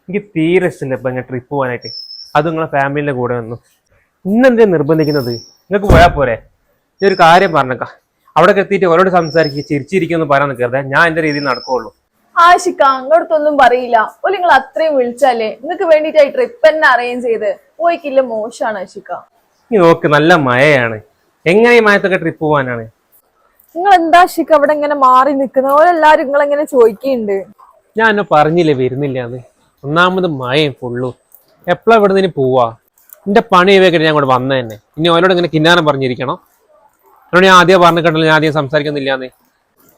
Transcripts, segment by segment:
എനിക്ക് തീരെ ഇഷ്ടമില്ല ഇപ്പൊ ഇങ്ങനെ ട്രിപ്പ് പോകാനായിട്ട്. അത് നിങ്ങളെ ഫാമിലിന്റെ കൂടെ വന്നു. ഇന്നെന്തിനാ നിർബന്ധിക്കുന്നത്? നിങ്ങൾക്ക് പോയാൽ പോരെ? ഞാൻ ഒരു കാര്യം പറഞ്ഞേക്കാം, അവിടെ എത്തിയിട്ട് ഓരോട് സംസാരിക്കുക ചിരിച്ചിരിക്കുമെന്ന് പറയാൻ നിൽക്കരുത്. ഞാൻ എന്റെ രീതിയിൽ നടക്കുകയുള്ളൂ. ആഷിക്ക അങ്ങോട്ടൊന്നും പറയില്ല. ഓ നിങ്ങൾ അത്രയും വിളിച്ചാലേ നിങ്ങൾക്ക് വേണ്ടിട്ടായി ട്രിപ്പ് തന്നെ അറേഞ്ച് ചെയ്ത് പോയിക്കില്ല. മോശമാണ് ആഷിക്ക. നീ നോക്ക്, നല്ല മഴയാണ്. എങ്ങനെ ഈ മഴത്തൊക്കെ ട്രിപ്പ് പോകാനാണ്? നിങ്ങൾ എന്താ ആഷിക്ക അവിടെ ഇങ്ങനെ മാറി നിൽക്കുന്നത്? ഓരെല്ലാരും നിങ്ങളെങ്ങനെ ചോദിക്കുന്നുണ്ട്. ഞാൻ എന്നെ പറഞ്ഞില്ലേ വരുന്നില്ല എന്ന്. ഒന്നാമത് മഴയും ഫുള്ളു. എപ്പോഴാ ഇവിടെ നിന്ന് പോവാ? എന്റെ പണി ഇവയൊക്കെ ഞാൻ കൂടെ വന്ന തന്നെ. ഇനി ഓരോട് ഇങ്ങനെ കിന്നാരം പറഞ്ഞിരിക്കണം. എന്നോട് ഞാൻ ആദ്യം പറഞ്ഞിട്ടുണ്ടല്ലോ ഞാൻ ആദ്യം സംസാരിക്കുന്നില്ലാന്ന്.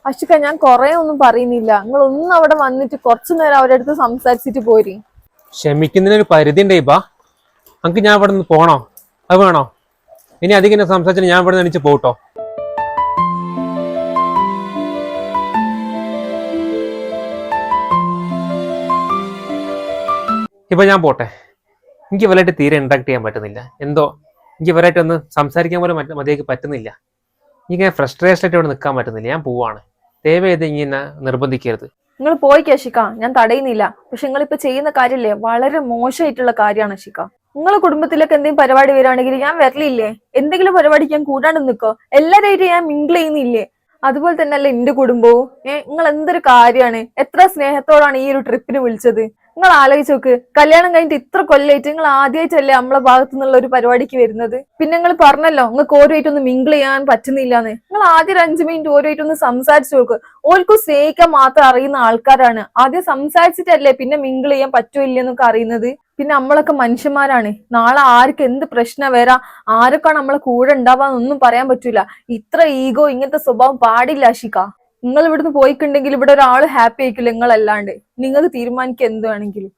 ആഷിക്ക ഞാൻ കൊറേ ഒന്നും പറയുന്നില്ല. നിങ്ങൾ ഒന്ന് അവിടെ വന്നിട്ട് കുറച്ചു നേരം അവരുടെ അടുത്ത് സംസാരിച്ചിട്ട് പോരി. ക്ഷമിക്കുന്നതിനൊരു പരിധി ഉണ്ടേ ഇപ്പാ. നമുക്ക് ഞാൻ ഇവിടെ നിന്ന് പോണോ? അത് വേണോ? ഇനി അധികം സംസാരിച്ചിട്ട് ഞാൻ ഇവിടെ നിന്ന് എണിച്ച് പോട്ടോ. ഇപ്പൊ ഞാൻ പോട്ടെ. എനിക്ക് ഇവരായിട്ട് തീരെ ഇന്ററാക്ട് ചെയ്യാൻ പറ്റുന്നില്ല. എന്തോ എനിക്ക് ഇവരായിട്ട് ഒന്ന് സംസാരിക്കാൻ പോലും മതിയാക്കി പറ്റുന്നില്ല. എനിക്ക് ഫ്രസ്ട്രേഷൻ ആയിട്ട് ഇവിടെ നിൽക്കാൻ പറ്റുന്നില്ല. ഞാൻ പോവാണ്. ദയവേത് ഇങ്ങനെ നിർബന്ധിക്കരുത്. നിങ്ങൾ പോയി ആഷിക്ക, ഞാൻ തടയുന്നില്ല. പക്ഷെ നിങ്ങൾ ഇപ്പൊ ചെയ്യുന്ന കാര്യല്ലേ വളരെ മോശമായിട്ടുള്ള കാര്യമാണ് ആഷിക്ക. നിങ്ങളെ കുടുംബത്തിലൊക്കെ എന്തെങ്കിലും പരിപാടി വരികയാണെങ്കിൽ ഞാൻ വരലില്ലേ? എന്തെങ്കിലും പരിപാടിക്ക് ഞാൻ കൂടാണ്ട് നിൽക്കോ? എല്ലാവരായിട്ട് ഞാൻ മിങ്കിൾ ചെയ്യുന്നില്ലേ? അതുപോലെ തന്നെ അല്ലേ എന്റെ കുടുംബവും. നിങ്ങൾ എന്തൊരു കാര്യമാണ്, എത്ര സ്നേഹത്തോടാണ് ഈ ഒരു ട്രിപ്പിന് വിളിച്ചത്. നിങ്ങൾ ആലോചിച്ച് നോക്ക്, കല്യാണം കഴിഞ്ഞിട്ട് ഇത്ര കൊല്ലമായിട്ട് നിങ്ങൾ ആദ്യമായിട്ടല്ലേ നമ്മളെ ഭാഗത്തു നിന്നുള്ള ഒരു പരിപാടിക്ക് വരുന്നത്. പിന്നെ നിങ്ങൾ പറഞ്ഞല്ലോ നിങ്ങൾക്ക് ഓരോയിട്ടൊന്ന് മിങ്കിൾ ചെയ്യാൻ പറ്റുന്നില്ലാന്ന്. നിങ്ങൾ ആദ്യം ഒരു 5 മിനിറ്റ് ഓരോയിട്ടൊന്ന് സംസാരിച്ചു നോക്ക്. ഓൽക്കും സ്നേഹിക്കാൻ മാത്രം അറിയുന്ന ആൾക്കാരാണ്. ആദ്യം സംസാരിച്ചിട്ടല്ലേ പിന്നെ മിങ്കിൾ ചെയ്യാൻ പറ്റൂല്ലെന്നൊക്കെ അറിയുന്നത്. പിന്നെ നമ്മളൊക്കെ മനുഷ്യന്മാരാണ്. നാളെ ആർക്ക് എന്ത് പ്രശ്നം വരാ, ആരൊക്കെയാണ് നമ്മളെ കൂടെ ഉണ്ടാവാന്നൊന്നും പറയാൻ പറ്റൂല. ഇത്ര ഈഗോ ഇങ്ങനത്തെ സ്വഭാവം പാടില്ല ആഷിക്ക. നിങ്ങൾ ഇവിടുന്ന് പോയിക്കുണ്ടെങ്കിൽ ഇവിടെ ഒരാള് ഹാപ്പി ആയിക്കില്ല നിങ്ങളല്ലാണ്ട്. നിങ്ങൾക്ക് തീരുമാനിക്കുക എന്ത് വേണമെങ്കിലും.